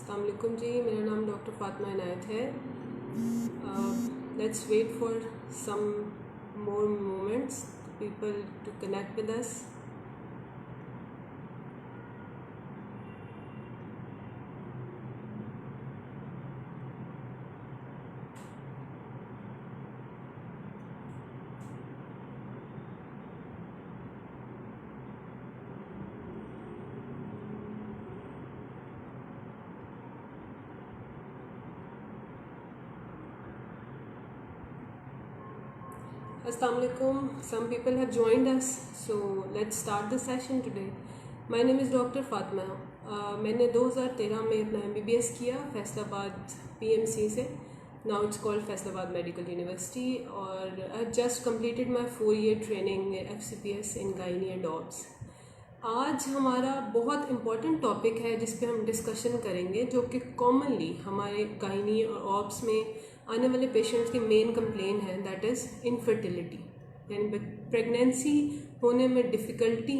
अस्सलाम वालेकुम जी, मेरा नाम डॉक्टर फातिमा इनायत है। Let's wait for some more moments people to connect with us. Assalamu alaikum. Some people have joined us, so let's start the session today. My name is Dr. Fatima. मैंने 2013 में अपना MBBS किया Faisalabad PMC से. Now it's called Faisalabad medical university और I just completed my 4-year training FCPS in gynae and OBS. आज हमारा बहुत important topic है जिस पे हम डिस्कशन करेंगे, जो कि कॉमनली हमारे गायनी और ऑब्स में आने वाले पेशेंट्स की मेन कंप्लेन है, दैट इज़ इनफर्टिलिटी यानी प्रेगनेंसी होने में डिफ़िकल्टी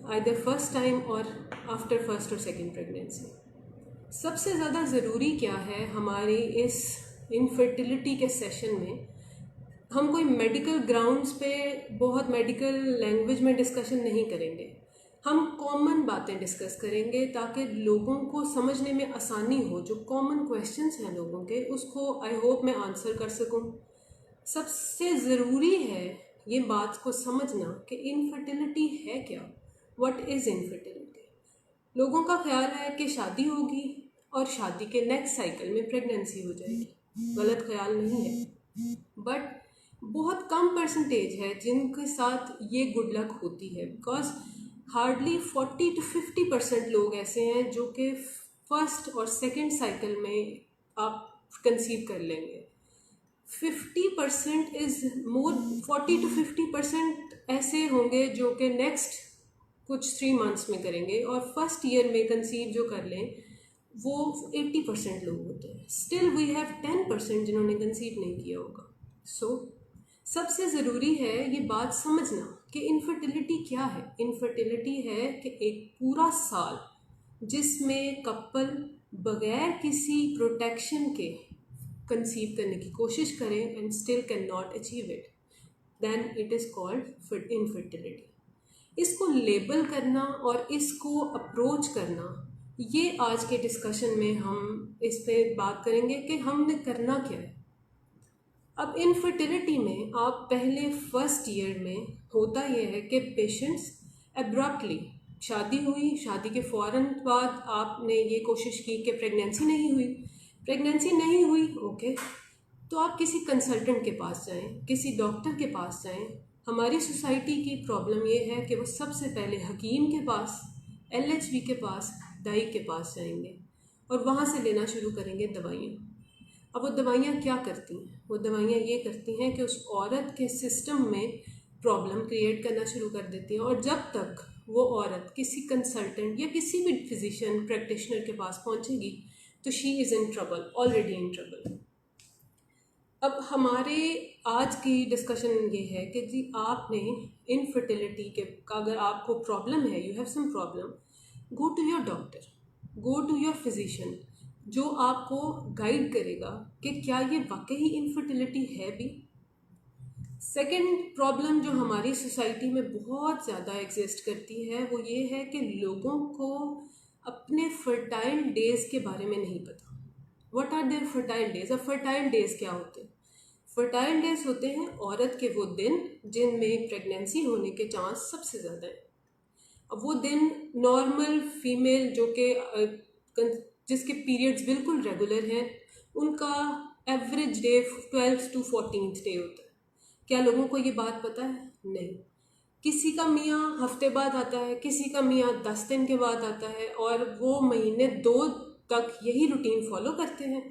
आइदर फर्स्ट टाइम और आफ्टर फर्स्ट और सेकंड प्रेगनेंसी। सबसे ज़्यादा ज़रूरी क्या है हमारी इस इनफर्टिलिटी के सेशन में, हम कोई मेडिकल ग्राउंड्स पे बहुत मेडिकल लैंग्वेज में डिस्कशन नहीं करेंगे, हम कॉमन बातें डिस्कस करेंगे ताकि लोगों को समझने में आसानी हो। जो कॉमन क्वेश्चंस हैं लोगों के, उसको आई होप मैं आंसर कर सकूं। सबसे ज़रूरी है ये बात को समझना कि इनफर्टिलिटी है क्या, व्हाट इज़ इनफर्टिलिटी। लोगों का ख्याल है कि शादी होगी और शादी के नेक्स्ट साइकिल में प्रेगनेंसी हो जाएगी। गलत ख्याल नहीं है, बट बहुत कम परसेंटेज है जिनके साथ ये गुड लक होती है, बिकॉज हार्डली 40 to 50% लोग ऐसे हैं जो कि फर्स्ट और सेकंड साइकिल में आप कंसीव कर लेंगे। 50% इज़ मोर, 40 to 50% ऐसे होंगे जो कि नेक्स्ट कुछ 3 मंथ्स में करेंगे, और फर्स्ट ईयर में कंसीव जो कर लें वो 80% लोग होते हैं। स्टिल वी हैव 10% जिन्होंने कंसीव नहीं किया होगा। सो सबसे ज़रूरी है ये बात समझना कि इनफर्टिलिटी क्या है। इनफर्टिलिटी है कि एक पूरा साल जिसमें कपल बगैर किसी प्रोटेक्शन के कंसीव करने की कोशिश करें and still can not achieve it, then it is called infertility. इसको लेबल करना और इसको अप्रोच करना, ये आज के डिस्कशन में हम इस पर बात करेंगे कि हमने करना क्या है। अब इनफर्टिलिटी में आप पहले फर्स्ट ईयर में होता यह है कि पेशेंट्स एब्रप्टली, शादी हुई, शादी के फ़ौरन बाद आपने ये कोशिश की कि प्रेगनेंसी नहीं हुई, ओके, तो आप किसी कंसल्टेंट के पास जाएं, किसी डॉक्टर के पास जाएं। हमारी सोसाइटी की प्रॉब्लम ये है कि वो सबसे पहले हकीम के पास, LHB के पास, दाई के पास जाएंगे और वहाँ से लेना शुरू करेंगे दवाइयाँ। अब वो दवाइयाँ क्या करती हैं? वो दवाइयाँ ये करती हैं कि उस औरत के सिस्टम में प्रॉब्लम क्रिएट करना शुरू कर देती हैं, और जब तक वो औरत किसी कंसल्टेंट या किसी भी फिजिशियन प्रैक्टिशनर के पास पहुँचेगी तो she is in trouble, already in trouble. अब हमारे आज की डिस्कशन ये है कि जी आपने इनफर्टिलिटी के अगर आपको प्रॉब्लम है, you have some problem, go to your doctor, go to your physician, जो आपको गाइड करेगा कि क्या ये वाकई इनफर्टिलिटी है भी। सेकंड प्रॉब्लम जो हमारी सोसाइटी में बहुत ज़्यादा एग्जिस्ट करती है वो ये है कि लोगों को अपने फर्टाइल डेज़ के बारे में नहीं पता। What are their fertile days? अब फर्टाइल डेज़ क्या होते हैं? फर्टाइल डेज़ होते हैं औरत के वो दिन जिनमें प्रेगनेंसी होने के चांस सबसे ज़्यादा हैं। अब वो दिन नॉर्मल फीमेल जो कि जिसके पीरियड्स बिल्कुल रेगुलर हैं, उनका average day 12th to 14th day होता है। क्या लोगों को ये बात पता है? नहीं। किसी का मियाँ हफ्ते बाद आता है, किसी का मियाँ 10 दिन के बाद आता है, और वो महीने 2 तक यही रूटीन फॉलो करते हैं,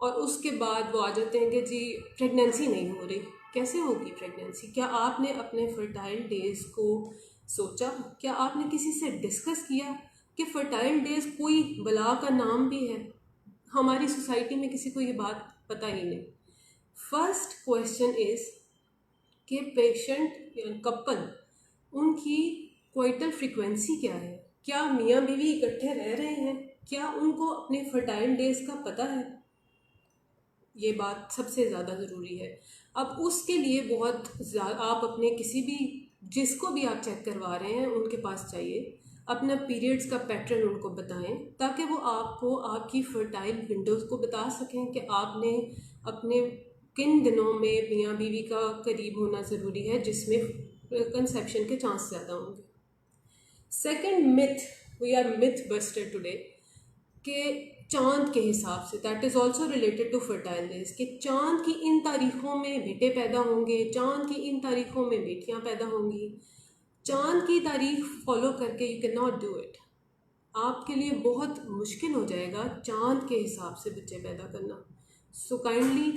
और उसके बाद वो आ जाते हैं कि जी प्रेगनेंसी नहीं हो रही। कैसे होगी प्रेगनेंसी? क्या आपने अपने फर्टाइल डेज़ को सोचा? क्या आपने किसी से डिस्कस किया कि फर्टाइल डेज़ कोई बला का नाम भी है? हमारी सोसाइटी में किसी को ये बात पता ही नहीं। फर्स्ट क्वेश्चन इज़ कि पेशेंट या कपल, उनकी कोइटल फ्रीक्वेंसी क्या है? क्या मियाँ बीवी इकट्ठे रह रहे हैं? क्या उनको अपने फर्टाइल डेज का पता है? ये बात सबसे ज़्यादा ज़रूरी है। अब उसके लिए आप अपने किसी भी, जिसको भी आप चेक करवा रहे हैं उनके पास चाहिए, अपना पीरियड्स का पैटर्न उनको बताएं, ताकि वो आपको आपकी फर्टाइल विंडोज़ को बता सकें कि आपने अपने किन दिनों में मियाँ बीवी का करीब होना ज़रूरी है, जिसमें कंसेप्शन के चांस ज़्यादा होंगे। Second myth, we are myth buster today, कि चांद के हिसाब से, that is also related to fertile days, कि चांद की इन तारीखों में बेटे पैदा होंगे, चांद की इन तारीखों में बेटियां पैदा होंगी। चांद की तारीख फॉलो करके you can not do it. आपके लिए बहुत मुश्किल हो जाएगा चांद के हिसाब से बच्चे पैदा करना। सो काइंडली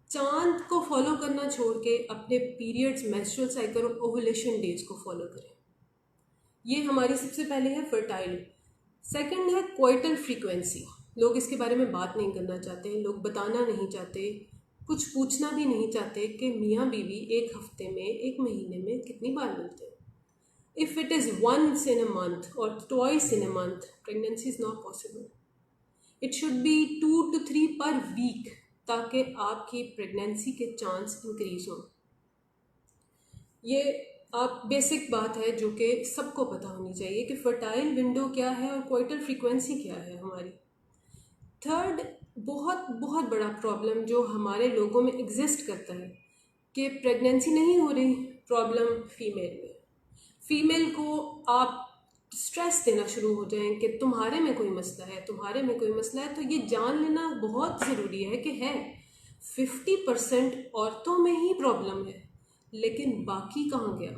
चांद को फॉलो करना छोड़ के अपने पीरियड्स, मेंस्ट्रुअल साइकिल और ओवुलेशन डेज को फॉलो करें। ये हमारी सबसे पहले है फर्टाइल। सेकंड है कोइटल फ्रीक्वेंसी। लोग इसके बारे में बात नहीं करना चाहते, लोग बताना नहीं चाहते, कुछ पूछना भी नहीं चाहते कि मियाँ बीवी एक हफ्ते में, एक महीने में कितनी बार मिलते हैं। If it is once in a month or twice in a month, pregnancy is not possible. It should be 2 to 3 per week, ताकि आपकी प्रेगनेंसी के चांस इंक्रीज हो। ये आप बेसिक बात है जो कि सबको पता होनी चाहिए कि फर्टाइल विंडो क्या है और कोइटल फ्रीक्वेंसी क्या है हमारी। थर्ड, बहुत बहुत बड़ा प्रॉब्लम जो हमारे लोगों में एग्जिस्ट करता है कि प्रेगनेंसी नहीं हो रही, प्रॉब्लम फीमेल में। फीमेल को आप स्ट्रेस देना शुरू हो जाएं कि तुम्हारे में कोई मसला है, तुम्हारे में कोई मसला है। तो ये जान लेना बहुत ज़रूरी है कि है 50% औरतों में ही प्रॉब्लम है, लेकिन बाकी कहाँ गया?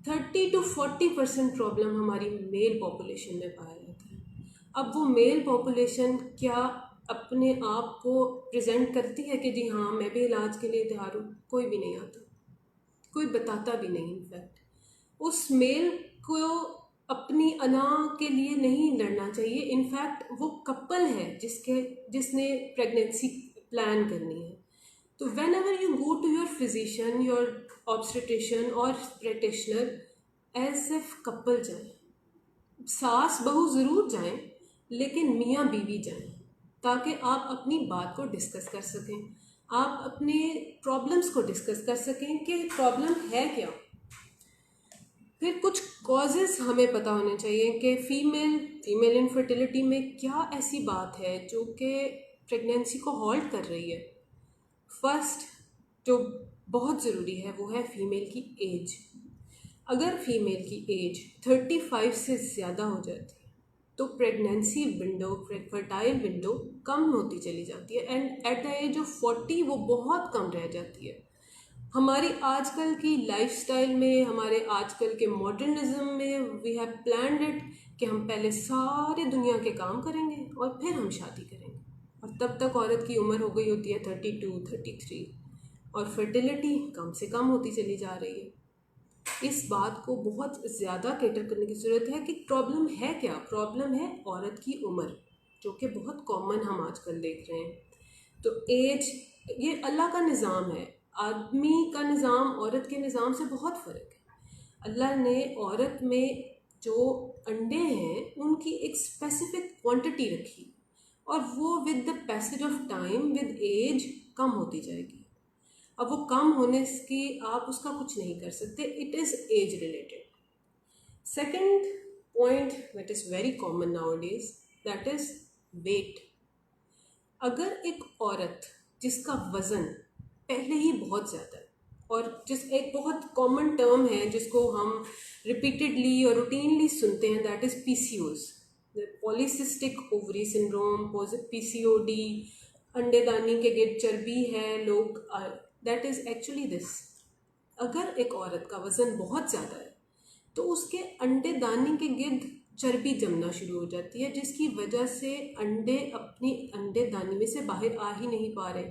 30 to 40% प्रॉब्लम हमारी मेल पॉपुलेशन में पाया जाता है। अब वो मेल पॉपुलेशन क्या अपने आप को प्रेजेंट करती है कि जी हाँ मैं भी इलाज के लिए तैयार हूँ? कोई भी नहीं आता, कोई बताता भी नहीं। इनफैक्ट उस मेल को अपनी अना के लिए नहीं लड़ना चाहिए। इनफैक्ट वो कपल है जिसने प्रेगनेंसी प्लान करनी है। तो whenever you go to your physician, your obstetrician और प्रैक्टिशनर, एज इफ कपल जाएं। सास बहू ज़रूर जाएं, लेकिन मियाँ बीवी जाएं, ताकि आप अपनी बात को डिस्कस कर सकें, आप अपने प्रॉब्लम्स को डिस्कस कर सकें कि प्रॉब्लम है क्या। फिर कुछ कॉजेज़ हमें पता होने चाहिए कि फीमेल इनफर्टिलिटी में क्या ऐसी बात है जो कि प्रेगनेंसी को हॉल्ट कर रही है। फर्स्ट जो बहुत ज़रूरी है वो है फीमेल की एज। अगर फीमेल की एज 35 से ज़्यादा हो जाती है तो प्रेगनेंसी विंडो, फर्टाइल विंडो कम होती चली जाती है, and at the age of 40 वो बहुत कम रह जाती है। हमारी आजकल की लाइफस्टाइल में, हमारे आजकल के मॉडर्निज्म में, वी हैव प्लान्ड इट कि हम पहले सारे दुनिया के काम करेंगे और फिर हम शादी करेंगे, और तब तक औरत की उम्र हो गई होती है 32, 33, और फर्टिलिटी कम से कम होती चली जा रही है। इस बात को बहुत ज़्यादा कैटर करने की ज़रूरत है कि प्रॉब्लम है क्या। प्रॉब्लम है औरत की उम्र, जो कि बहुत कॉमन हम आजकल देख रहे हैं। तो एज, ये अल्लाह का निज़ाम है। आदमी का निज़ाम औरत के निज़ाम से बहुत फ़र्क है। अल्लाह ने औरत में जो अंडे हैं उनकी एक स्पेसिफिक क्वांटिटी रखी, और वो with the passage of time, with age कम होती जाएगी। अब वो कम होने की आप उसका कुछ नहीं कर सकते, it is age related. Second point that is very common nowadays, that is weight. अगर एक औरत जिसका वज़न पहले ही बहुत ज़्यादा है, और एक बहुत कॉमन टर्म है जिसको हम रिपीटेडली और रूटीनली सुनते हैं, that is PCOS, polycystic ovary syndrome, PCOD, अंडेदानी के गिर्द चर्बी है लोग, दैट इज़ एक्चुअली दिस। अगर एक औरत का वज़न बहुत ज़्यादा है तो उसके अंडेदानी के गिर्द चर्बी जमना शुरू हो जाती है, जिसकी वजह से अंडे अपनी अंडेदानी में से बाहर आ ही नहीं पा रहे।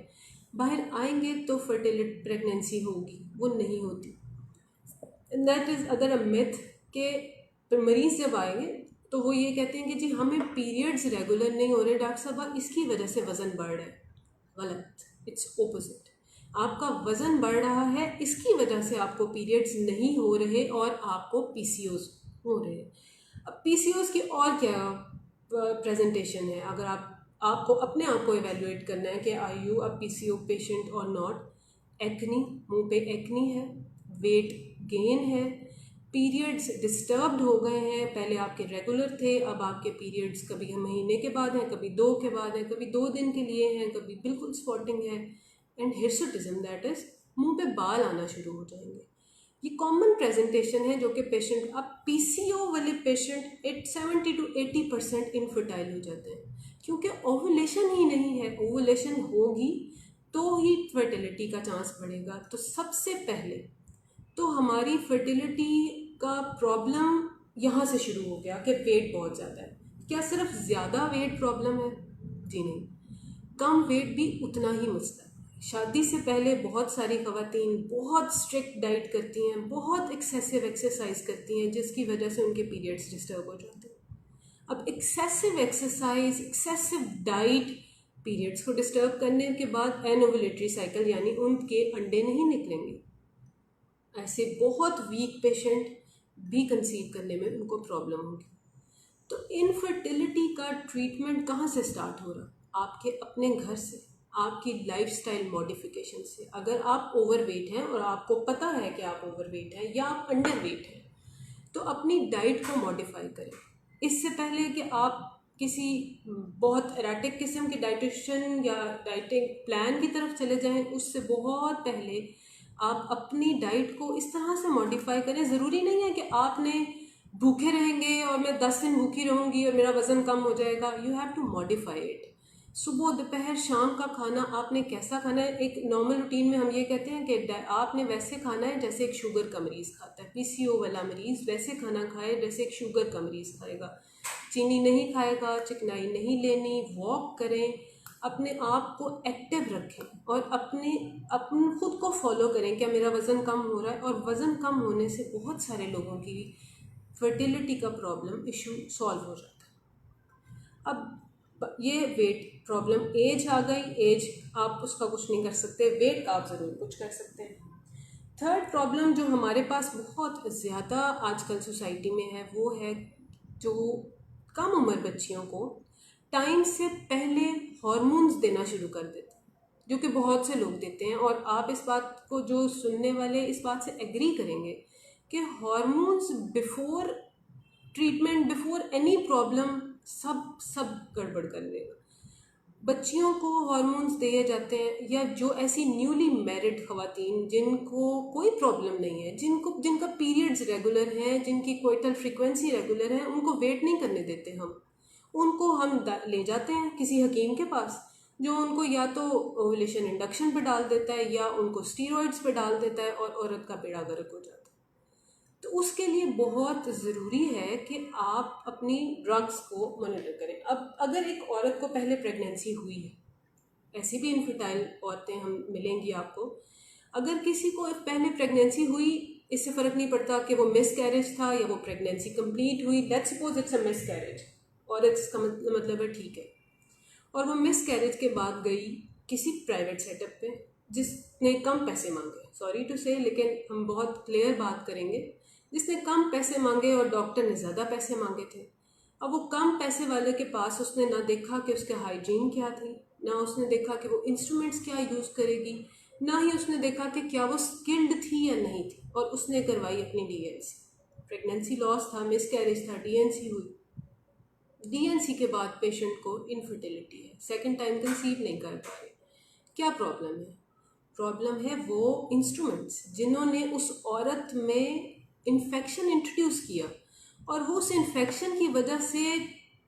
बाहर आएंगे तो फर्टिलिटी, प्रेगनेंसी होगी, वो नहीं होती। That is other a myth कि मरीज़ जब आएंगे तो वो ये कहते हैं कि जी हमें पीरियड्स रेगुलर नहीं हो रहे डॉक्टर साहब, इसकी वजह से वज़न बढ़ रहा है। गलत, इट्स ओपोजिट। आपका वज़न बढ़ रहा है, इसकी वजह से आपको पीरियड्स नहीं हो रहे और आपको PCOS हो रहे हैं। अब PCOS की और क्या प्रेजेंटेशन है, अगर आपको अपने आप को एवेलुएट करना है कि are you a PCO patient और नॉट। एक्नी, मुंह पे एक्नी है, वेट गेन है, पीरियड्स डिस्टर्ब्ड हो गए हैं, पहले आपके रेगुलर थे, अब आपके पीरियड्स कभी महीने के बाद हैं, कभी 2 के बाद हैं, कभी 2 दिन के लिए हैं, कभी बिल्कुल स्पॉटिंग है, एंड हिर्सुटिज्म, दैट इज मुंह पे बाल आना शुरू हो जाएंगे। ये कॉमन प्रेजेंटेशन है जो कि पेशेंट, अब पीसीओ वाले पेशेंट 70 to 80% इनफर्टाइल हो जाते हैं क्योंकि ओवुलेशन ही नहीं है। ओवुलेशन होगी तो ही फर्टिलिटी का चांस बढ़ेगा। तो सबसे पहले तो हमारी फर्टिलिटी का प्रॉब्लम यहाँ से शुरू हो गया कि वेट बहुत ज़्यादा है। क्या सिर्फ ज़्यादा वेट प्रॉब्लम है? जी नहीं, कम वेट भी उतना ही मसला है। शादी से पहले बहुत सारी ख़वातीन बहुत स्ट्रिक्ट डाइट करती हैं, बहुत एक्सेसिव एक्सरसाइज करती हैं, जिसकी वजह से उनके पीरियड्स डिस्टर्ब हो जाते हैं। अब excessive exercise, excessive diet periods को डिस्टर्ब करने के बाद एनोवुलेटरी साइकिल यानी उनके अंडे नहीं निकलेंगे। ऐसे बहुत वीक पेशेंट भी कंसीव करने में उनको प्रॉब्लम होगी। तो इनफर्टिलिटी का ट्रीटमेंट कहाँ से स्टार्ट हो रहा? आपके अपने घर से, आपकी लाइफस्टाइल मॉडिफिकेशन से। अगर आप ओवरवेट हैं और आपको पता है कि आप ओवरवेट हैं या आप अंडरवेट हैं, तो अपनी डाइट को मॉडिफाई करें। इससे पहले कि आप किसी बहुत एराटिक किस्म के डाइटिशियन या डाइटिंग प्लान की तरफ चले जाएं, उससे बहुत पहले आप अपनी डाइट को इस तरह से मॉडिफाई करें। ज़रूरी नहीं है कि आपने भूखे रहेंगे और मैं 10 दिन भूखी रहूँगी और मेरा वज़न कम हो जाएगा। You have to modify it. सुबह दोपहर शाम का खाना आपने कैसा खाना है? एक नॉर्मल रूटीन में हम ये कहते हैं कि आपने वैसे खाना है जैसे एक शुगर का मरीज़ खाता है। पीसीओ वाला मरीज़ वैसे खाना खाए जैसे एक शुगर का मरीज़ खाएगा। चीनी नहीं खाएगा, चिकनाई नहीं लेनी, वॉक करें, अपने आप को एक्टिव रखें और अपने खुद को फॉलो करें। क्या मेरा वज़न कम हो रहा है? और वज़न कम होने से बहुत सारे लोगों की फर्टिलिटी का प्रॉब्लम इशू सॉल्व हो जाता है। अब ये वेट प्रॉब्लम, एज आ गई, एज आप उसका कुछ नहीं कर सकते, वेट आप ज़रूर कुछ कर सकते हैं। थर्ड प्रॉब्लम जो हमारे पास बहुत ज़्यादा आजकल सोसाइटी में है वो है जो कम उम्र बच्चियों को टाइम से पहले हार्मोन्स देना शुरू कर देते हैं, जो कि बहुत से लोग देते हैं। और आप इस बात को, जो सुनने वाले इस बात से एग्री करेंगे कि hormones before treatment, before any problem सब गड़बड़ कर देगा। बच्चियों को हार्मोन्स दिए जाते हैं, या जो ऐसी न्यूली मैरिड ख़वातीन जिनको कोई प्रॉब्लम नहीं है, जिनका पीरियड्स रेगुलर हैं, जिनकी कोइटल फ्रीक्वेंसी रेगुलर है, उनको वेट नहीं करने देते उनको हम ले जाते हैं किसी हकीम के पास, जो उनको या तो ओवुलेशन इंडक्शन पर डाल देता है या उनको स्टीरॉइड्स पर डाल देता है और औरत का बेड़ा गर्क हो जाता है। तो उसके लिए बहुत ज़रूरी है कि आप अपनी ड्रग्स को मॉनिटर करें। अब अगर एक औरत को पहले प्रेगनेंसी हुई है, ऐसी भी इनफर्टाइल औरतें हम मिलेंगी आपको, अगर किसी को पहले प्रेगनेंसी हुई, इससे फ़र्क नहीं पड़ता कि वो मिस कैरेज था या वो प्रेगनेंसी कंप्लीट हुई। Let's suppose it's a miss carriage, और इसका मतलब है ठीक है, और वो मिस कैरेज के बाद गई किसी प्राइवेट सेटअप पे जिसने कम पैसे मांगे, सॉरी टू से, लेकिन हम बहुत क्लियर बात करेंगे, जिसने कम पैसे मांगे और डॉक्टर ने ज़्यादा पैसे मांगे थे। अब वो कम पैसे वाले के पास उसने ना देखा कि उसके हाइजीन क्या थी, ना उसने देखा कि वो इंस्ट्रूमेंट्स क्या यूज़ करेगी, ना ही उसने देखा कि क्या वो स्किल्ड थी या नहीं थी, और उसने करवाई अपनी डीएनसी। प्रेगनेंसी लॉस था, मिस कैरेज था, डीएनसी हुई। डीएनसी के बाद पेशेंट को इनफर्टिलिटी है, सेकेंड टाइम कंसीव नहीं कर पा रहे। क्या प्रॉब्लम है? प्रॉब्लम है वो इंस्ट्रूमेंट्स जिन्होंने उस औरत में इन्फेक्शन इंट्रोड्यूस किया, और वो उस इन्फेक्शन की वजह से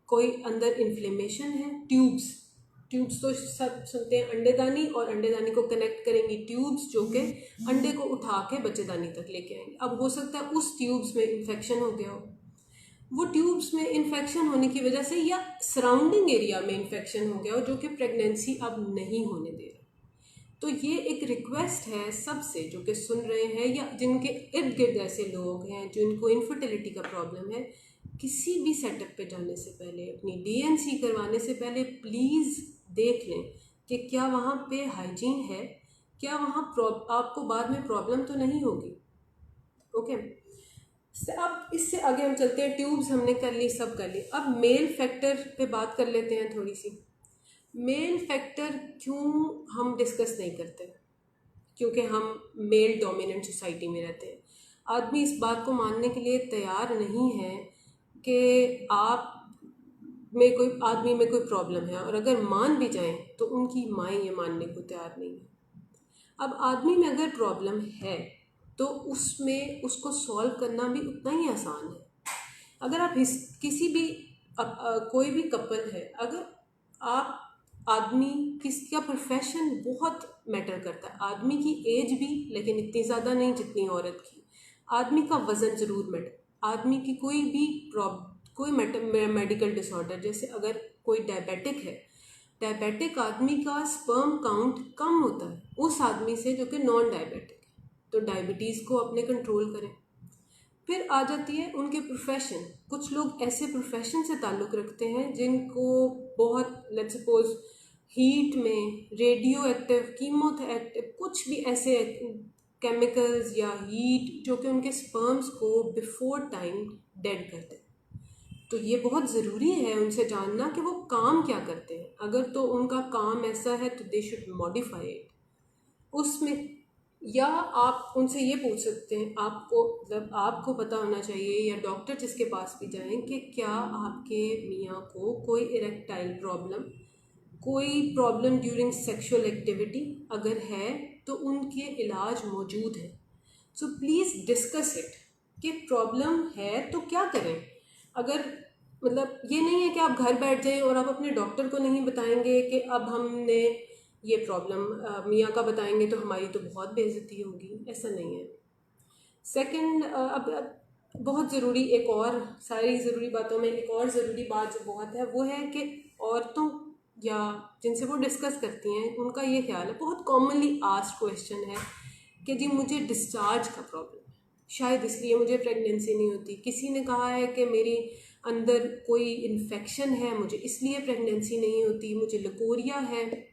कोई अंदर इन्फ्लेमेशन है। ट्यूब्स तो सब सुनते हैं, अंडेदानी, और अंडेदानी को कनेक्ट करेंगी ट्यूब्स जो कि अंडे को उठा के बच्चेदानी तक लेके आएंगे। अब हो सकता है उस ट्यूब्स में इन्फेक्शन हो गया हो, वो ट्यूब्स में इन्फेक्शन होने की वजह से या सराउंडिंग एरिया में इन्फेक्शन हो गया हो, जो कि प्रेगनेंसी अब नहीं होने दे रहा। तो ये एक रिक्वेस्ट है सबसे जो कि सुन रहे हैं या जिनके इर्द गिर्द ऐसे लोग हैं जिनको इनफर्टिलिटी का प्रॉब्लम है, किसी भी सेटअप पे जाने से पहले, अपनी डीएनसी करवाने से पहले प्लीज़ देख लें कि क्या वहाँ पे हाइजीन है, क्या वहाँ आपको बाद में प्रॉब्लम तो नहीं होगी। ओके। अब इससे आगे हम चलते हैं। ट्यूब्स हमने कर ली, सब कर ली। अब मेल फैक्टर पे बात कर लेते हैं थोड़ी सी। मेल फैक्टर क्यों हम डिस्कस नहीं करते? क्योंकि हम मेल डोमिनेंट सोसाइटी में रहते हैं। आदमी इस बात को मानने के लिए तैयार नहीं है कि आप में कोई आदमी में कोई प्रॉब्लम है, और अगर मान भी जाएं तो उनकी माएँ ये मानने को तैयार नहीं है। अब आदमी में अगर प्रॉब्लम है तो उसमें उसको सॉल्व करना भी उतना ही आसान है। अगर आप किसी भी कोई भी कपल है, अगर आप आदमी किसका प्रोफेशन बहुत मैटर करता है। आदमी की एज भी, लेकिन इतनी ज़्यादा नहीं जितनी औरत की। आदमी का वज़न ज़रूर मैटर। आदमी की कोई भी कोई मेडिकल डिसऑर्डर, जैसे अगर कोई डायबिटिक है, डायबिटिक आदमी का स्पर्म काउंट कम होता है उस आदमी से जो कि नॉन डायबिटिक है। तो डायबिटीज़ को अपने कंट्रोल करें। फिर आ जाती है उनके प्रोफेशन। कुछ लोग ऐसे प्रोफेशन से ताल्लुक़ रखते हैं जिनको बहुत, लेट्स सपोज, हीट में रेडियो एक्टिव, कीमोथेरेपी, कुछ भी ऐसे केमिकल्स या हीट जो कि उनके स्पर्म्स को बिफोर टाइम डेड करते हैं। तो ये बहुत ज़रूरी है उनसे जानना कि वो काम क्या करते हैं। अगर तो उनका काम ऐसा है तो दे शुड मॉडिफाई इट उसमें। या आप उनसे ये पूछ सकते हैं, आपको मतलब आपको पता होना चाहिए, या डॉक्टर जिसके पास भी जाएं, कि क्या आपके मियाँ को कोई इरेक्टाइल प्रॉब्लम, कोई प्रॉब्लम ड्यूरिंग सेक्सुअल एक्टिविटी अगर है तो उनके इलाज मौजूद है। सो प्लीज़ डिस्कस इट कि प्रॉब्लम है तो क्या करें। अगर मतलब ये नहीं है कि आप घर बैठ जाएं और आप अपने डॉक्टर को नहीं बताएंगे कि अब हमने ये प्रॉब्लम मियाँ का बताएंगे तो हमारी तो बहुत बेइज्जती होगी। ऐसा नहीं है। सेकंड, अब बहुत ज़रूरी एक और, सारी ज़रूरी बातों में एक और ज़रूरी बात जो बहुत है वो है कि औरतों या जिनसे वो डिस्कस करती हैं उनका ये ख्याल है, बहुत कॉमनली आस्क्ड क्वेश्चन है कि जी मुझे डिस्चार्ज का प्रॉब्लम है, शायद इसलिए मुझे प्रेगनेंसी नहीं होती। किसी ने कहा है कि मेरी अंदर कोई इन्फेक्शन है, मुझे इसलिए प्रेगनेंसी नहीं होती, मुझे लकोरिया है।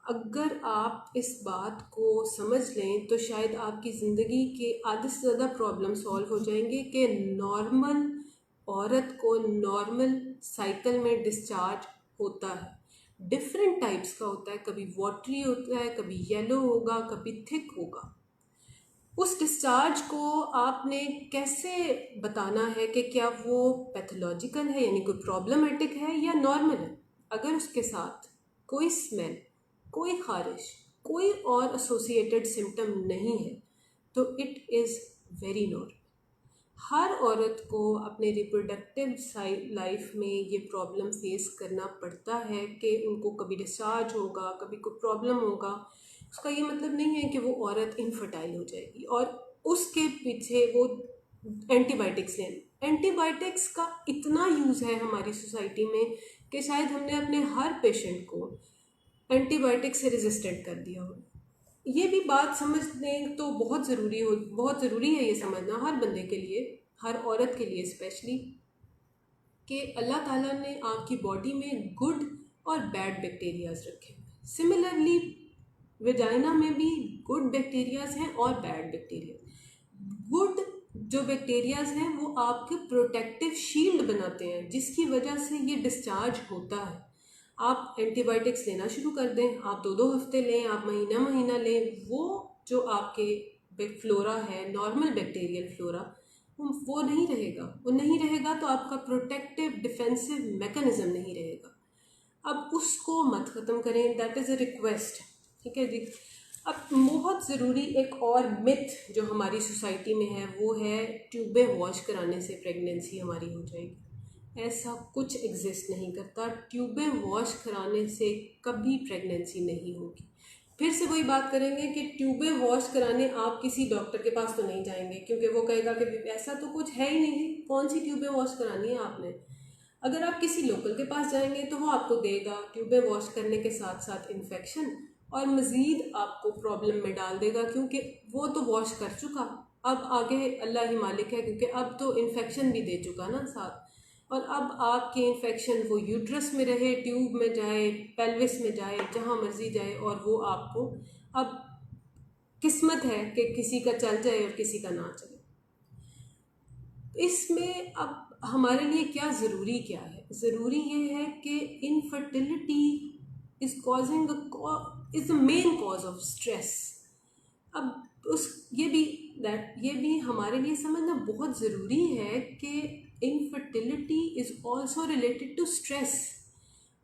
अगर आप इस बात को समझ लें तो शायद आपकी ज़िंदगी के आधे से ज़्यादा प्रॉब्लम सॉल्व हो जाएंगे कि नॉर्मल औरत को नॉर्मल साइकिल में डिस्चार्ज होता है। डिफरेंट टाइप्स का होता है, कभी वाटरी होता है, कभी येलो होगा, कभी थिक होगा। उस डिस्चार्ज को आपने कैसे बताना है कि क्या वो पैथोलॉजिकल है, यानी कोई प्रॉब्लमेटिक है, या नॉर्मल है। अगर उसके साथ कोई स्मेल, कोई खारिश, कोई और एसोसिएटेड सिम्टम नहीं है तो इट इज़ वेरी नॉर्मल। हर औरत को अपने रिप्रोडक्टिव लाइफ में ये प्रॉब्लम फेस करना पड़ता है कि उनको कभी डिस्चार्ज होगा, कभी कोई प्रॉब्लम होगा। उसका ये मतलब नहीं है कि वो औरत इनफर्टाइल हो जाएगी और उसके पीछे वो एंटीबायोटिक्स लें। एंटीबायोटिक्स का इतना यूज़ है हमारी सोसाइटी में कि शायद हमने अपने हर पेशेंट को एंटीबायोटिक से रेजिस्टेंट कर दिया हो। ये भी बात समझने तो बहुत ज़रूरी है ये समझना हर बंदे के लिए, हर औरत के लिए स्पेशली, कि अल्लाह ताला ने आपकी बॉडी में गुड और बैड बैक्टीरियाज रखे हैं। सिमिलरली वेजाइना में भी गुड बैक्टीरियाज हैं और बैड बैक्टीरिया। गुड जो बैक्टीरियाज हैं वो आपके प्रोटेक्टिव शील्ड बनाते हैं, जिसकी वजह से ये डिस्चार्ज होता है। आप एंटीबायोटिक्स लेना शुरू कर दें, आप 2-2 हफ्ते लें, आप महीना महीना लें, वो जो आपके फ्लोरा है, नॉर्मल बैक्टीरियल फ्लोरा, वो नहीं रहेगा। वो नहीं रहेगा तो आपका प्रोटेक्टिव डिफेंसिव मैकेनिज्म नहीं रहेगा। अब उसको मत ख़त्म करें, दैट इज़ अ रिक्वेस्ट। ठीक है जी। अब बहुत ज़रूरी एक और मिथ जो हमारी सोसाइटी में है वो है ट्यूबें वॉश कराने से प्रेगनेंसी हमारी हो जाएगी। ऐसा कुछ एग्जिस्ट नहीं करता। ट्यूबें वॉश कराने से कभी प्रेगनेंसी नहीं होगी। फिर से वही बात करेंगे कि ट्यूबें वॉश कराने आप किसी डॉक्टर के पास तो नहीं जाएंगे, क्योंकि वो कहेगा कि ऐसा तो कुछ है ही नहीं, कौन सी ट्यूबें वॉश करानी है आपने। अगर आप किसी लोकल के पास जाएंगे तो वो आपको देगा ट्यूबें वॉश करने के साथ साथ इन्फेक्शन, और मज़ीद आपको प्रॉब्लम में डाल देगा, क्योंकि वो तो वॉश कर चुका। अब आगे अल्लाह ही मालिक है, क्योंकि अब तो इन्फेक्शन भी दे चुका ना साथ। और अब आपके इन्फेक्शन वो यूट्रस में रहे, ट्यूब में जाए, पेल्विस में जाए, जहाँ मर्जी जाए, और वो आपको अब किस्मत है कि किसी का चल जाए और किसी का ना चले। इसमें अब हमारे लिए क्या ज़रूरी क्या है? ज़रूरी ये है कि infertility is causing is the main cause of stress. अब उस ये भी हमारे लिए समझना बहुत ज़रूरी है कि infertility is also related to stress.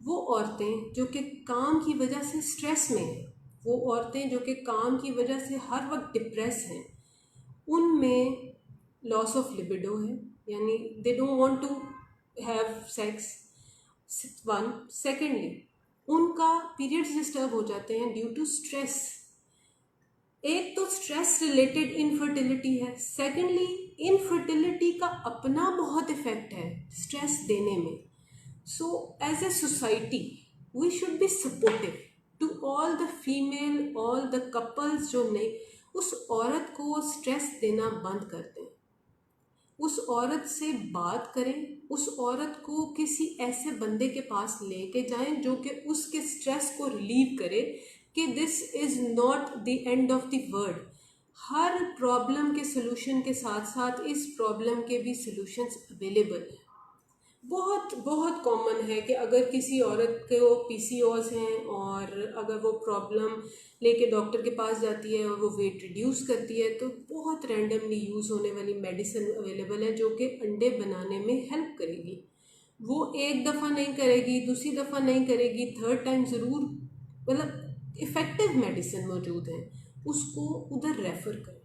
वो औरतें जो कि काम की वजह से स्ट्रेस में हैं, वो औरतें जो कि काम की वजह से हर वक्त डिप्रेस हैं, उनमें लॉस ऑफ लिबिडो है, यानी they don't want to have sex. One, secondly उनका पीरियड्स डिस्टर्ब हो जाते हैं ड्यू टू स्ट्रेस। एक तो स्ट्रेस रिलेटेड इनफर्टिलिटी है, सेकेंडली इनफर्टिलिटी का अपना बहुत इफेक्ट है स्ट्रेस देने में। So as a society we should be supportive to all the female, all the couples जो नहीं उस औरत को स्ट्रेस देना बंद कर दें, उस औरत से बात करें, उस औरत को किसी ऐसे बंदे के पास लेके जाएं जो कि उसके स्ट्रेस को रिलीव करे कि this is not the end of the world. Her problem के सोल्यूशन के साथ साथ इस प्रॉब्लम के भी सोल्यूशंस अवेलेबल हैं। बहुत बहुत कॉमन है कि अगर किसी औरत को पीसीओएस हैं और अगर वो प्रॉब्लम लेके डॉक्टर के पास जाती है और वो वेट रिड्यूस करती है, तो बहुत रैंडमली यूज़ होने वाली मेडिसिन अवेलेबल है जो कि अंडे बनाने में हेल्प करेगी। वो एक दफ़ा नहीं करेगी, दूसरी दफ़ा नहीं करेगी, थर्ड टाइम ज़रूर, मतलब इफ़ेक्टिव मेडिसिन मौजूद हैं, उसको उधर रेफ़र करें।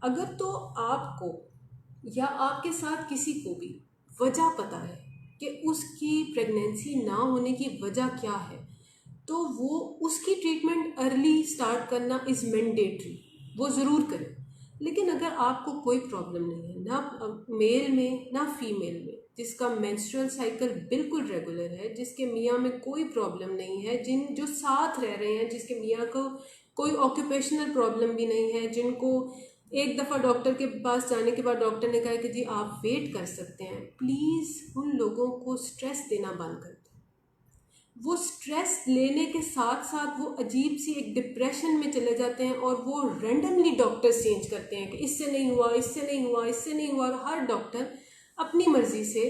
अगर तो आपको या आपके साथ किसी को भी वजह पता है कि उसकी प्रेगनेंसी ना होने की वजह क्या है, तो वो उसकी ट्रीटमेंट अर्ली स्टार्ट करना इज़ मैंडेटरी, वो ज़रूर करें। लेकिन अगर आपको कोई प्रॉब्लम नहीं है, ना मेल में ना फीमेल में, जिसका मेंस्ट्रुअल साइकिल बिल्कुल रेगुलर है, जिसके मियाँ में कोई प्रॉब्लम नहीं है, जो साथ रह रहे हैं, जिसके मियाँ को कोई ऑक्यूपेशनल प्रॉब्लम भी नहीं है, जिनको एक दफ़ा डॉक्टर के पास जाने के बाद डॉक्टर ने कहा कि जी आप वेट कर सकते हैं, प्लीज़ उन लोगों को स्ट्रेस देना बंद कर दें। वो स्ट्रेस लेने के साथ साथ वो अजीब सी एक डिप्रेशन में चले जाते हैं और वो रैंडमली डॉक्टर्स चेंज करते हैं कि इससे नहीं हुआ, इससे नहीं हुआ, इससे नहीं हुआ, और हर डॉक्टर अपनी मर्ज़ी से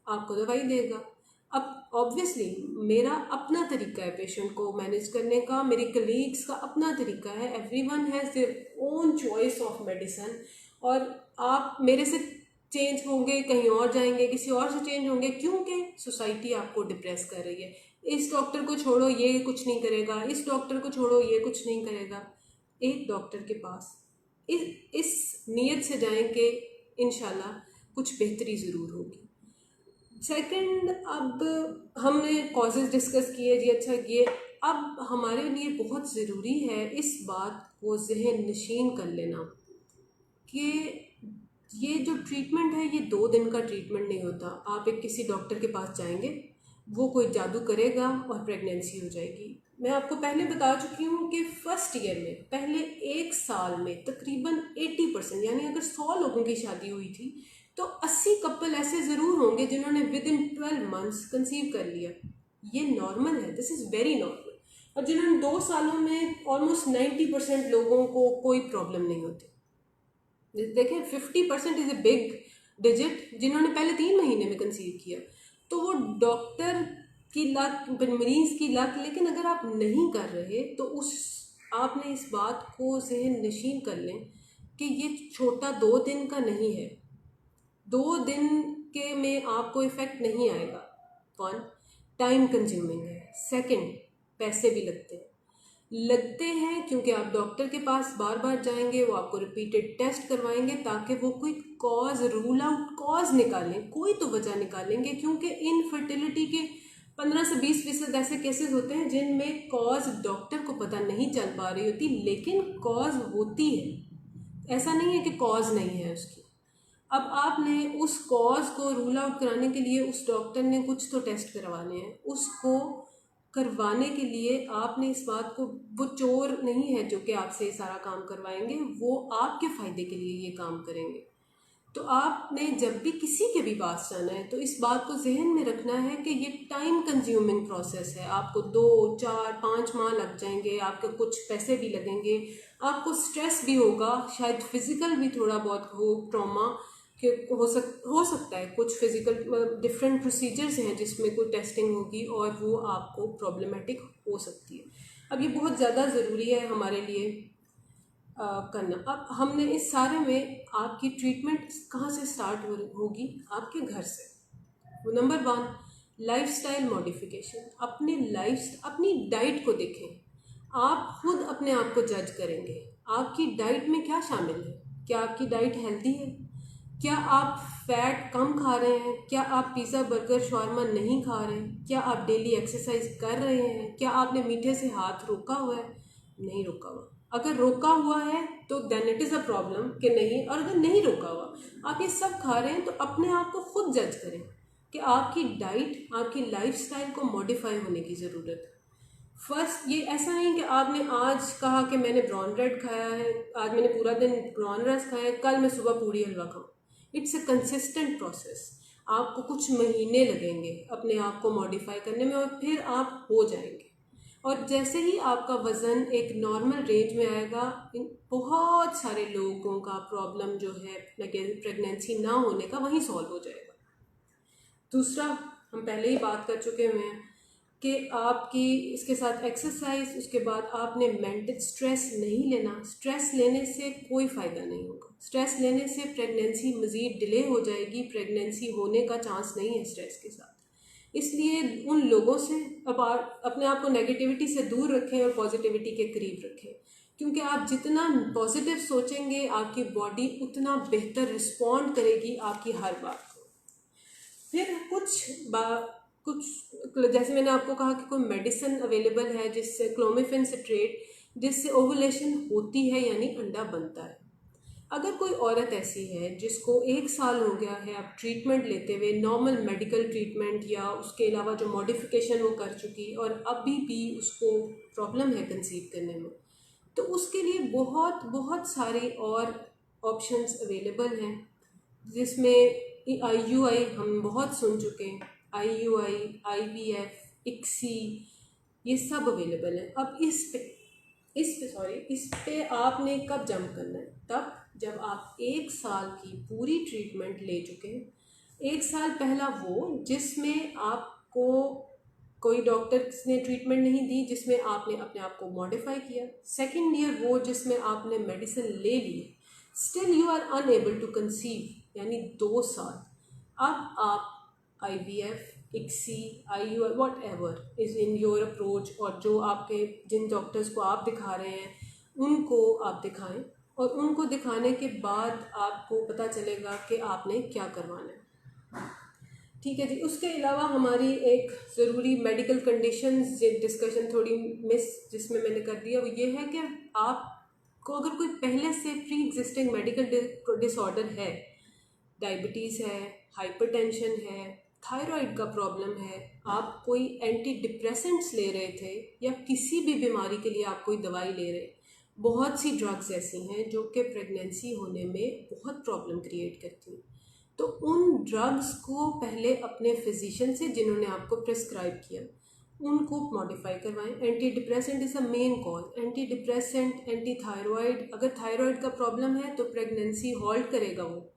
आपको दवाई देगा। अब ऑब्वियसली मेरा अपना तरीका है पेशेंट को मैनेज करने का, मेरे कलीग्स का अपना तरीका है, everyone has their own choice of medicine. और आप मेरे से चेंज होंगे, कहीं और जाएंगे, किसी और से चेंज होंगे, क्योंकि सोसाइटी आपको डिप्रेस कर रही है। इस डॉक्टर को छोड़ो, ये कुछ नहीं करेगा, इस डॉक्टर को छोड़ो, ये कुछ नहीं करेगा। एक डॉक्टर के पास इस नीयत से जाएं कि इंशाल्लाह कुछ बेहतरी ज़रूर होगी। सेकंड, अब हमने कॉजेज़ डिस्कस किए जी, अच्छा ये अब हमारे लिए बहुत ज़रूरी है इस बात को जहन नशीन कर लेना कि ये जो ट्रीटमेंट है ये 2 दिन का ट्रीटमेंट नहीं होता। आप एक किसी डॉक्टर के पास जाएंगे, वो कोई जादू करेगा और प्रेगनेंसी हो जाएगी। मैं आपको पहले बता चुकी हूँ कि फर्स्ट ईयर में, पहले 1 साल में तकरीबन 80%, यानी अगर 100 लोगों की शादी हुई थी तो 80 कपल ऐसे ज़रूर होंगे जिन्होंने विद इन 12 मंथ्स कंसीव कर लिया। ये नॉर्मल है, दिस इज़ वेरी नॉर्मल। और जिन्होंने 2 सालों में ऑलमोस्ट 90% लोगों को कोई प्रॉब्लम नहीं होती। देखें 50% इज़ ए बिग डिजिट जिन्होंने पहले 3 महीने में कंसीव किया, तो वो डॉक्टर की लक, मरीज की लक। लेकिन अगर आप नहीं कर रहे तो आपने इस बात को जहन नशीन कर लें कि ये छोटा 2 दिन का नहीं है, 2 दिन के में आपको इफ़ेक्ट नहीं आएगा। 1, टाइम कंज्यूमिंग है। 2, पैसे भी लगते हैं क्योंकि आप डॉक्टर के पास बार बार जाएंगे, वो आपको रिपीटेड टेस्ट करवाएंगे ताकि वो कोई रूल आउट कॉज निकालें, कोई तो वजह निकालेंगे। क्योंकि इनफर्टिलिटी के 15 से 20% ऐसे केसेस होते हैं जिनमें कॉज डॉक्टर को पता नहीं चल पा रही होती, लेकिन कॉज होती है। ऐसा नहीं है कि कॉज नहीं है उसकी। अब आपने उस कॉज को रूल आउट कराने के लिए उस डॉक्टर ने कुछ तो टेस्ट करवाने हैं, उसको करवाने के लिए आपने इस बात को, वो चोर नहीं है जो कि आपसे सारा काम करवाएंगे, वो आपके फ़ायदे के लिए ये काम करेंगे। तो आपने जब भी किसी के भी पास जाना है तो इस बात को जहन में रखना है कि ये टाइम कंज्यूमिंग प्रोसेस है। आपको 2, 4, 5 माह लग जाएंगे, आपके कुछ पैसे भी लगेंगे, आपको स्ट्रेस भी होगा, शायद फिज़िकल भी थोड़ा बहुत हो, ट्रॉमा, कि हो सकता है कुछ फिजिकल डिफरेंट प्रोसीजर्स हैं जिसमें कोई टेस्टिंग होगी और वो आपको प्रॉब्लमेटिक हो सकती है। अब ये बहुत ज़्यादा ज़रूरी है हमारे लिए करना। अब हमने इस सारे में आपकी ट्रीटमेंट कहाँ से स्टार्ट होगी? आपके घर से। Number 1, lifestyle modification. अपनी डाइट को देखें। आप खुद अपने आप को जज करेंगे, आपकी डाइट में क्या शामिल है? क्या आपकी डाइट हेल्दी है? क्या आप फैट कम खा रहे हैं? क्या आप पिज़्ज़ा बर्गर शॉर्मा नहीं खा रहे हैं? क्या आप डेली एक्सरसाइज कर रहे हैं? क्या आपने मीठे से हाथ रोका हुआ है? नहीं रोका हुआ। अगर रोका हुआ है तो then it is a problem कि नहीं, और अगर नहीं रोका हुआ आप ये सब खा रहे हैं तो अपने आप को खुद जज करें कि आपकी डाइट, आपकी लाइफस्टाइल को मॉडिफाई होने की ज़रूरत है। फर्स्ट, ये ऐसा नहीं कि आपने आज कहा कि मैंने ब्राउन ब्रेड खाया है, आज मैंने पूरा दिन ब्राउन राइस खाया है, कल मैं सुबह पूड़ी हलवा खाऊं। It's a consistent process. आपको कुछ महीने लगेंगे अपने आप को मॉडिफाई करने में और फिर आप हो जाएंगे। और जैसे ही आपका वज़न एक नॉर्मल रेंज में आएगा, बहुत सारे लोगों का प्रॉब्लम जो है प्रेगनेंसी ना होने का वहीं सॉल्व हो जाएगा। दूसरा, हम पहले ही बात कर चुके हुए हैं कि आपकी इसके साथ एक्सरसाइज, उसके बाद आपने मेंटल स्ट्रेस नहीं लेना। स्ट्रेस लेने से कोई फ़ायदा नहीं होगा। स्ट्रेस लेने से प्रेगनेंसी मज़ीद डिले हो जाएगी, प्रेगनेंसी होने का चांस नहीं है स्ट्रेस के साथ। इसलिए उन लोगों से अब अपने आप को नेगेटिविटी से दूर रखें और पॉजिटिविटी के करीब रखें, क्योंकि आप जितना पॉजिटिव सोचेंगे आपकी बॉडी उतना बेहतर रिस्पॉन्ड करेगी आपकी हर बात को। फिर कुछ जैसे मैंने आपको कहा कि कोई मेडिसिन अवेलेबल है जिससे क्लोमिफेन सिट्रेट, जिससे ओवुलेशन होती है यानी अंडा बनता है। अगर कोई औरत ऐसी है जिसको 1 साल हो गया है अब ट्रीटमेंट लेते हुए, नॉर्मल मेडिकल ट्रीटमेंट या उसके अलावा जो मॉडिफिकेशन वो कर चुकी और अभी भी उसको प्रॉब्लम है कंसीव करने में, तो उसके लिए बहुत बहुत सारे और ऑप्शंस अवेलेबल हैं, जिसमें IUI हम बहुत सुन चुके हैं। IUI, IVF, ICSI, ये सब अवेलेबल है। अब इस पे आपने कब जंप करना है? तब जब आप 1 साल की पूरी ट्रीटमेंट ले चुके हैं। 1 साल पहला वो जिसमें आपको कोई डॉक्टर्स ने ट्रीटमेंट नहीं दी, जिसमें आपने अपने आप को मॉडिफाई किया। सेकेंड ईयर वो जिसमें आपने मेडिसिन ले ली, still you are unable to conceive, यानी 2 साल। अब आप IVF, ICSI, IUI, whatever is in your approach, और जो आपके जिन डॉक्टर्स को आप दिखा रहे हैं उनको आप दिखाएं, और उनको दिखाने के बाद आपको पता चलेगा कि आपने क्या करवाना है। ठीक है जी। उसके अलावा हमारी एक ज़रूरी मेडिकल कंडीशंस डिस्कशन थोड़ी मिस जिसमें मैंने कर दिया, वो ये है कि आपको अगर कोई पहले से प्री एग्जिस्टिंग मेडिकल डिसऑर्डर है, डायबिटीज़ है, हाइपरटेंशन है, थायराइड का प्रॉब्लम है, आप कोई एंटी डिप्रेसेंट्स ले रहे थे या किसी भी बीमारी के लिए आप कोई दवाई ले रहे, बहुत सी ड्रग्स ऐसी हैं जो कि प्रेगनेंसी होने में बहुत प्रॉब्लम क्रिएट करती हैं, तो उन ड्रग्स को पहले अपने फिजिशियन से जिन्होंने आपको प्रिस्क्राइब किया उनको मॉडिफाई करवाएं। Anti depressant is a main cause. Anti depressant, anti thyroid, अगर थायराइड का प्रॉब्लम है तो प्रेगनेंसी हॉल्ट करेगा वो।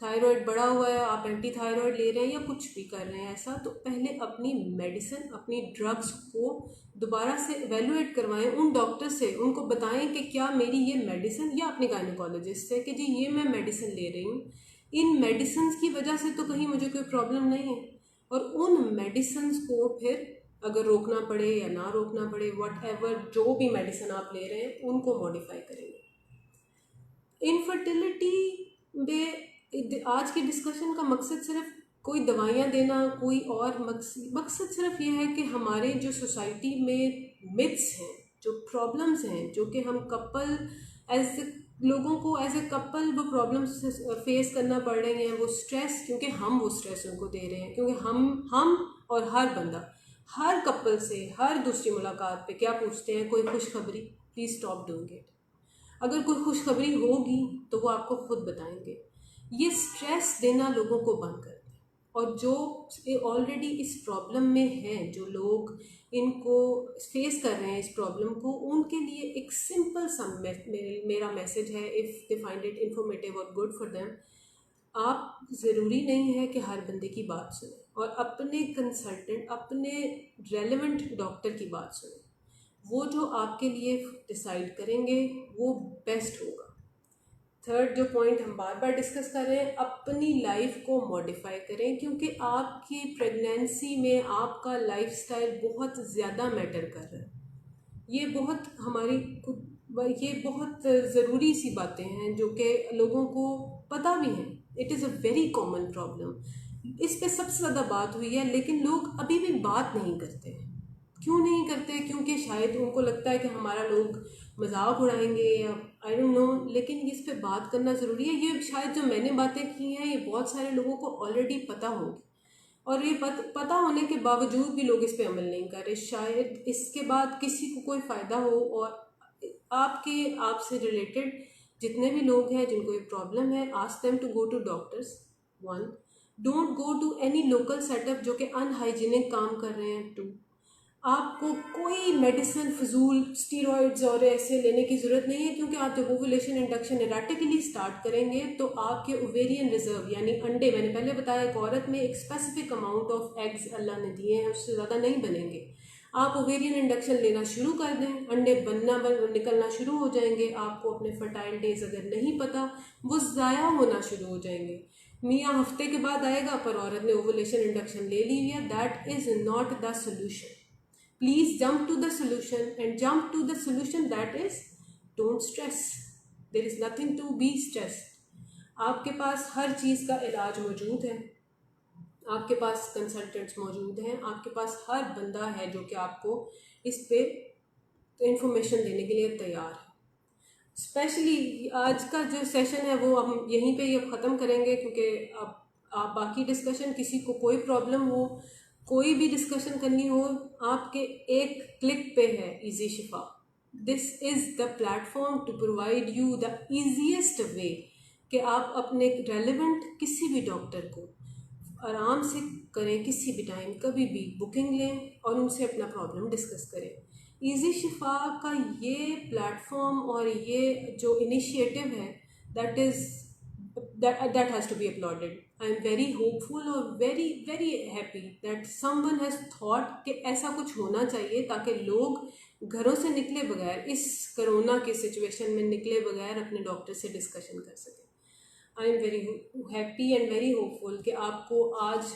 थायराइड बढ़ा हुआ है, आप एंटी थायराइड ले रहे हैं या कुछ भी कर रहे हैं ऐसा, तो पहले अपनी मेडिसिन, अपनी ड्रग्स को दोबारा से एवेलुएट करवाएं उन डॉक्टर से। उनको बताएं कि क्या मेरी ये मेडिसिन, या अपने गायनेकोलॉजिस्ट से कि जी ये मैं मेडिसिन ले रही हूँ, इन मेडिसिन की वजह से तो कहीं मुझे कोई प्रॉब्लम नहीं है। और उन मेडिसिन को फिर अगर रोकना पड़े या ना रोकना पड़े, वट एवर जो भी मेडिसिन आप ले रहे हैं उनको मॉडिफाई करेंगे। इनफर्टिलिटी में आज की डिस्कशन का मकसद सिर्फ कोई दवाइयाँ देना, कोई और मकसद सिर्फ ये है कि हमारे जो सोसाइटी में मिथ्स हैं, जो प्रॉब्लम्स हैं, जो कि हम कपल लोगों को एज ए कपल वो प्रॉब्लम्स फेस करना पड़ रही हैं, वो स्ट्रेस, क्योंकि हम वो स्ट्रेस उनको दे रहे हैं, क्योंकि हम और हर बंदा हर कपल से हर दूसरी मुलाकात पे क्या पूछते हैं? कोई खुशखबरी? Please stop doing it. अगर कोई खुशखबरी होगी तो वो आपको खुद बताएंगे। ये स्ट्रेस देना लोगों को बंद कर दें, और जो ऑलरेडी इस प्रॉब्लम में हैं, जो लोग इनको फेस कर रहे हैं इस प्रॉब्लम को, उनके लिए एक सिंपल सा मेरा मैसेज है, if they find it informative और गुड फॉर देम। आप ज़रूरी नहीं है कि हर बंदे की बात सुने, और अपने कंसल्टेंट, अपने रेलेवेंट डॉक्टर की बात सुने। वो जो आपके लिए डिसाइड करेंगे वो बेस्ट होगा। थर्ड जो पॉइंट हम बार बार डिस्कस कर रहे हैं, अपनी लाइफ को मॉडिफाई करें, क्योंकि आपकी प्रेगनेंसी में आपका लाइफस्टाइल बहुत ज़्यादा मैटर कर रहा है। ये बहुत ये बहुत ज़रूरी सी बातें हैं जो कि लोगों को पता भी हैं। It is a very common problem. इस पे सबसे ज़्यादा बात हुई है, लेकिन लोग अभी भी बात नहीं करते हैं। क्यों नहीं करते? क्योंकि शायद उनको लगता है कि हमारा लोग मजाक उड़ाएंगे, या आई डोंट नो। लेकिन इस पे बात करना ज़रूरी है। ये शायद जो मैंने बातें की हैं, ये बहुत सारे लोगों को ऑलरेडी पता होगी, और ये पता होने के बावजूद भी लोग इस पे अमल नहीं कर रहे। शायद इसके बाद किसी को कोई फ़ायदा हो, और आपसे रिलेटेड जितने भी लोग हैं जिनको ये प्रॉब्लम है, ask them to go to doctors. One, don't go to any local setup जो कि अनहाइजीनिक काम कर रहे हैं। टू, आपको कोई मेडिसिन फजूल स्टीरॉइड्स और ऐसे लेने की ज़रूरत नहीं है, क्योंकि आप जब ओव्यूलेशन इंडक्शन एराटिकली स्टार्ट करेंगे तो आपके ओवेरियन रिजर्व यानी अंडे, मैंने पहले बताया एक औरत में एक स्पेसिफिक अमाउंट ऑफ एग्स अल्लाह ने दिए हैं, उससे ज़्यादा नहीं बनेंगे। आप ओवेरियन इंडक्शन लेना शुरू कर दें, अंडे निकलना शुरू हो जाएंगे। आपको अपने फर्टाइल डेज अगर नहीं पता, वो ज़ाया होना शुरू हो जाएंगे। मियाँ हफ्ते के बाद आएगा, पर औरत ने ओवुलेशन इंडक्शन ले ली हुई है। That is not the solution. Please jump to the solution, and jump to the solution that is, don't stress. There is nothing to be stressed. आपके पास हर चीज़ का इलाज मौजूद है, आपके पास कंसल्टेंट्स मौजूद हैं, आपके पास हर बंदा है जो कि आपको इस पे इंफॉर्मेशन देने के लिए तैयार है। स्पेशली आज का जो सेशन है वो हम यहीं पे ये ख़त्म करेंगे, क्योंकि अब आप बाकी डिस्कशन, किसी को कोई प्रॉब्लम हो, कोई भी डिस्कशन करनी हो, आपके एक क्लिक पे है Easy Shifa. This is the platform to provide you the easiest way कि आप अपने रेलेवेंट किसी भी डॉक्टर को आराम से करें, किसी भी टाइम कभी भी बुकिंग लें और उनसे अपना प्रॉब्लम डिस्कस करें। इजी शिफा का ये प्लेटफॉर्म और ये जो इनिशिएटिव है, that has to be applauded. I am very hopeful और very happy that someone has thought कि ऐसा कुछ होना चाहिए ताकि लोग घरों से निकले बगैर, इस कोरोना के सिचुएशन में निकले बगैर अपने डॉक्टर से डिस्कशन कर सकें। I am very happy and very hopeful कि आपको आज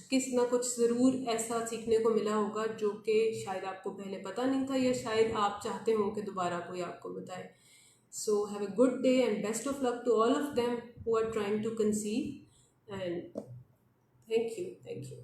किस ना कुछ ज़रूर ऐसा सीखने को मिला होगा जो कि शायद आपको पहले पता नहीं था, या शायद आप चाहते हो कि दोबारा कोई आपको बताए। So have a good day and best of luck to all of them who are trying to conceive, and thank you.